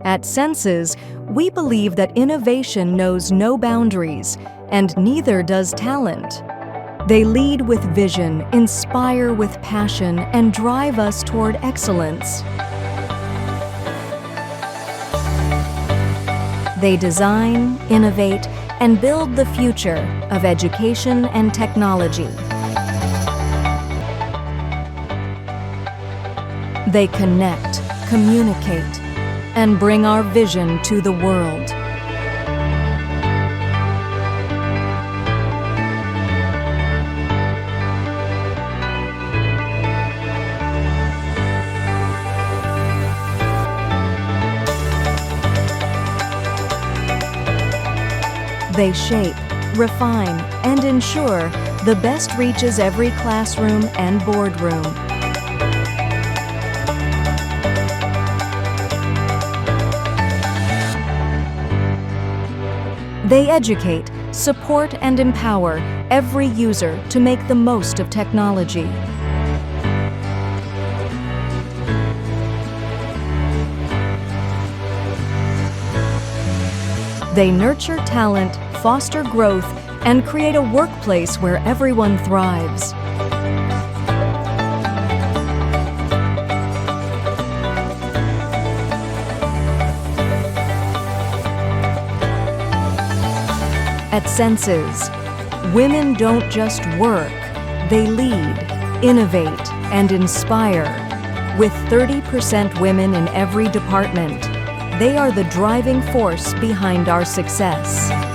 At Senses, we believe that innovation knows no boundaries, and neither does talent. They lead with vision, inspire with passion, and drive us toward excellence. They design, innovate, and build the future of education and technology. They connect, communicate, and bring our vision to the world. They shape, refine, and ensure the best reaches every classroom and boardroom. They educate, support, and empower every user to make the most of technology. They nurture talent, foster growth, and create a workplace where everyone thrives. At Senses, women don't just work, they lead, innovate, and inspire. With 30% women in every department, they are the driving force behind our success.